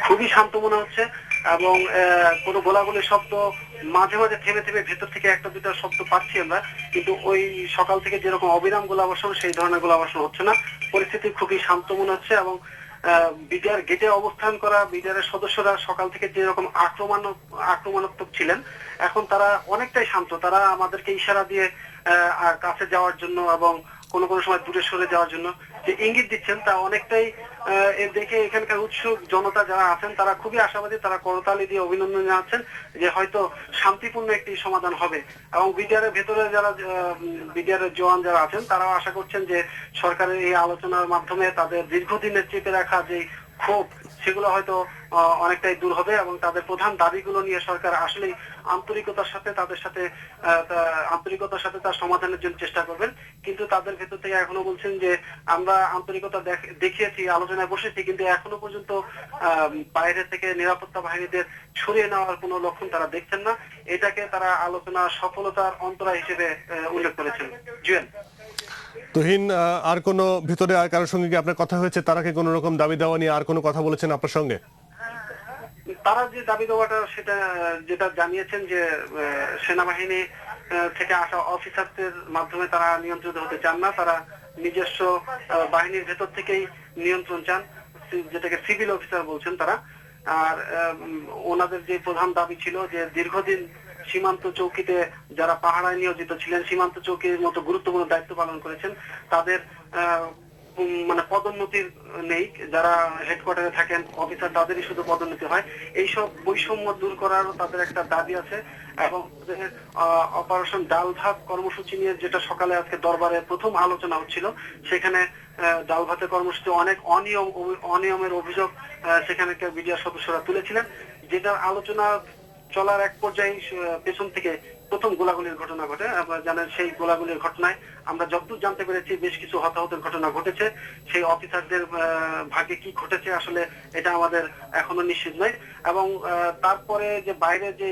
খুবই শান্ত মনে হচ্ছে এবং কোনো গোলাগুলির শব্দ মাঝে মাঝে থেমে থেমে ভেতর থেকে একটা দুটা শব্দ পাচ্ছি আমরা, কিন্তু ওই সকাল থেকে যেরকম অবিরাম গোলাবর্ষণ সেই ধরনের গোলাবর্ষণ হচ্ছে না। পরিস্থিতি খুবই শান্ত মনে হচ্ছে এবং বিডিআর গেটে অবস্থান করা বিডিআর সদস্যরা সকাল থেকে যেরকম আক্রমণাত্মক ছিলেন, এখন তারা অনেকটাই শান্ত। তারা আমাদেরকে ইশারা দিয়ে কাছে যাওয়ার জন্য এবং কোনো কোনো সময় দূরে সরে যাওয়ার জন্য যে ইঙ্গিত দিচ্ছেন, তা অনেকটাই দেখে এখানকার উৎসুক জনতা যারা আছেন তারা খুবই আশাবাদী। তারা করতালি দিয়ে অভিনন্দন জানাচ্ছেন যে হয়তো শান্তিপূর্ণ একটি সমাধান হবে। এবং বিডিআর এর ভেতরে যারা বিডিআর এর জওয়ান যারা আছেন তারাও আশা করছেন যে সরকারের এই আলোচনার মাধ্যমে তাদের দীর্ঘদিনের চেপে রাখা যে ক্ষোভ সেগুলো হয়তো অনেকটাই দূর হবে এবং তাদের প্রধান দাবিগুলো নিয়ে সরকার আসলেই আন্তরিকতার সাথে তার সমাধানের জন্য চেষ্টা করবেন। কিন্তু তাদের ভেতর থেকে এখনো বলছেন যে আমরা আন্তরিকতা দেখিয়েছি, আলোচনায় বসেছি, কিন্তু এখনো পর্যন্ত বাইরে থেকে নিরাপত্তা বাহিনীদের সরিয়ে নেওয়ার কোনো লক্ষণ তারা দেখছেন না। এটাকে তারা আলোচনা সফলতার অন্তরায় হিসেবে উল্লেখ করেছেন। জুয়েল, তুহিন, আর কোনো ভিতরে আর কারোর সঙ্গে কি আপনার কথা হয়েছে? তারা কি কোনো রকম দাবি দেওয়া নিয়ে আর কোনো কথা বলেছেন আপনার সঙ্গে? তারা যে দাবি দেওয়াটা সেটা যেটা জানিয়েছেন যে সেনাবাহিনী থেকে আসা অফিসারদের মাধ্যমে তারা নিয়ন্ত্রিত হতে চান না, তারা নিজস্ব বাহিনীর ভেতর থেকেই নিয়ন্ত্রণ চান, যেটাকে সিভিল অফিসার বলছেন তারা। আর ওনাদের যে প্রধান দাবি ছিল যে দীর্ঘদিন সীমান্ত চৌকিতে যারা পাহারায় নিয়োজিত ছিলেন, সীমান্ত চৌকির মতো গুরুত্বপূর্ণ দায়িত্ব পালন করেছেন, তাদের মানে পদোন্নতির নেই। যারা হেডকোয়ার্টারে থাকেন অফিসার তাদেরই শুধু পদোন্নতি হয়। এইসব বৈষম্য দূর করার তাদের একটা দাবি আছে। এবং অপারেশন ডাল ভাত কর্মসূচি নিয়ে যেটা সকালে আজকে দরবারে প্রথম আলোচনা হচ্ছিল, সেখানে ডাল ভাতের কর্মসূচি অনেক অনিয়মের অভিযোগ সেখানে বিডিআর সদস্যরা তুলেছিলেন, যেটা আলোচনা চলার এক পর্যায়ে পেছন থেকে প্রথম গোলাগুলির ঘটনা ঘটে। আপনারা জানেন সেই গোলাগুলির ঘটনায় আমরা যতদূর জানতে পেরেছি বেশ কিছু হতাহতের ঘটনা ঘটেছে। সেই অফিসারদের ভাগ্যে কি ঘটেছে আসলে এটা আমাদের এখনো নিশ্চিত নয়। এবং তারপরে যে বাইরে যে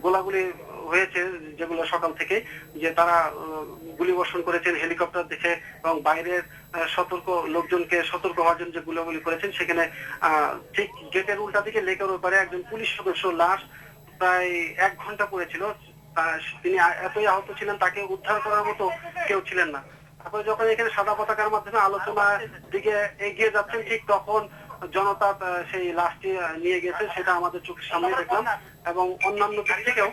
গোলাগুলি হয়েছে যেগুলো সকাল থেকে, যে তারা গুলি বর্ষণ করেছেন হেলিকপ্টার দেখে এবং বাইরের লোকজনকে সতর্ক হওয়ার জন্য যে গুলাগুলি করেছেন, সেখানে ঠিক গেটের উল্টা দিকে লেকের ওপারে একজন পুলিশ সদস্য লাশ প্রায় 1 ঘন্টা পড়েছিল। তিনি এতই আহত ছিলেন, তাকে উদ্ধার করার মতো কেউ ছিলেন না। তারপরে যখন এখানে সাদা পতাকার মাধ্যমে আলোচনার দিকে এগিয়ে যাচ্ছেন, ঠিক তখন জনতা সেই লাশটি নিয়ে গেছে, সেটা আমাদের চোখের সামনে দেখলাম। এবং অন্যান্য দিক থেকেও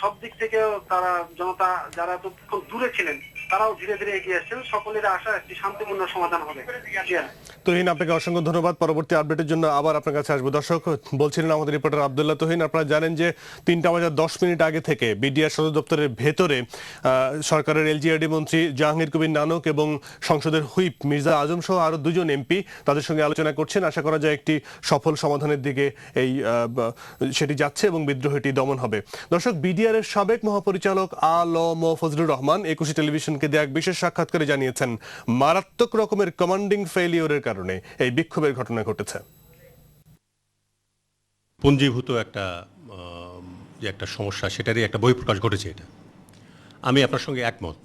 সব দিক থেকেও তারা জনতা যারা এতক্ষণ দূরে ছিলেন তারাও ধীরে ধীরে এগিয়ে আসছেন। সকলের আশা একটি শান্তিপূর্ণ সমাধান হবে। তুহিন, আপনাকে অসংখ্য ধন্যবাদ। পরবর্তী আপডেটের জন্য আবার আপনার কাছে আসবো। দর্শক, বলছিলেন আমাদের রিপোর্টার আব্দুল্লাহ তুহিন। আপনারা জানেন যে 3:10 আগে থেকে বিডিআর সদর দপ্তরের ভেতরে সরকারের এলজিআরডি মন্ত্রী জাহাঙ্গীর কবির নানক এবং সংসদের হুইপ মির্জা আজম সহ আরো 2জন এমপি তাদের সঙ্গে আলোচনা করছেন। আশা করা যায় একটি সফল সমাধানের দিকে সেটি যাচ্ছে এবং বিদ্রোহটি দমন হবে। দর্শক, বিডিআর এর সাবেক মহাপরিচালক আলম ফজলুর রহমান একুশে টেলিভিশনকে দেয়া এক বিশেষ সাক্ষাৎকারে জানিয়েছেন মারাত্মক রকমের কমান্ডিং ফেইলিওরের কারণে এই বিক্ষোভের ঘটনা ঘটেছে। পুঞ্জীভূত যে একটা সমস্যা, সেটারই একটা বহিঃপ্রকাশ ঘটেছে। এটা আমি আপনার সঙ্গে একমত।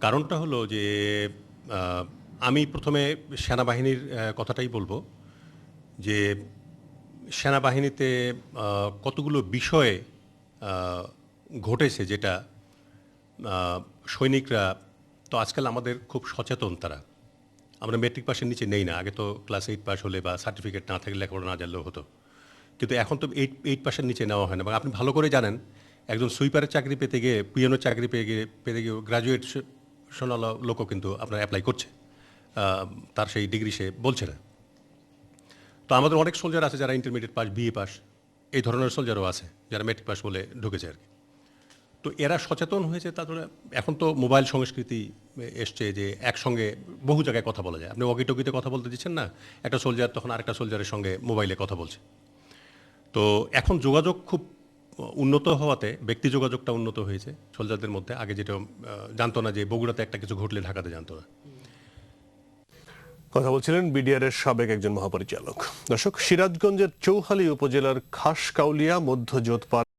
কারণটা হলো যে আমি প্রথমে সেনাবাহিনীর কথাটাই বলবো যে সেনাবাহিনীতে কতগুলো বিষয়ে ঘটেছে, যেটা সৈনিকরা তো আজকাল আমাদের খুব সচেতন। আমরা মেট্রিক পাসের নিচে নেই না। আগে তো ক্লাস 8 পাস হলে বা সার্টিফিকেট না থাকলে লেখাপড়া না জানলেও হতো, কিন্তু এখন তো 8 পাসের নিচে নেওয়া হয় না। এবং আপনি ভালো করে জানেন, একজন সুইপারের চাকরি পেতে গিয়ে, পিএনওর চাকরি পেতে গিয়ে গ্রাজুয়েশনাল লোকও কিন্তু আপনার অ্যাপ্লাই করছে, তার সেই ডিগ্রি সে বলছে না। তো আমাদের অনেক সোলজার আছে যারা ইন্টারমিডিয়েট পাস, বিএ পাস, এই ধরনের সোলজারও আছে যারা মেট্রিক পাস বলে ঢুকেছে আর কি। তো এরা সচেতন হয়েছে। তারপরে এখন তো মোবাইল সংস্কৃতি এসছে যে একসঙ্গে বহু জায়গায় কথা বলা যায়। আপনি ওয়াকি টকিতে কথা বলতে দিচ্ছেন না, একটা সোলজার তখন আরেকটা সোলজারের সঙ্গে মোবাইলে কথা বলছে। তো এখন যোগাযোগ খুব উন্নত হওয়াতে ব্যক্তি যোগাযোগটা উন্নত হয়েছে সোলজারদের মধ্যে। আগে যেটা জানতো না যে বগুড়াতে একটা কিছু ঘটলে ঢাকাতে জানতো না। কথা বলছিলেন বিডিআর এর সাবেক একজন মহাপরিচালক। দর্শক, সিরাজগঞ্জের চৌহালি উপজেলার খাসকাউলিয়া মধ্য জোতপাড়া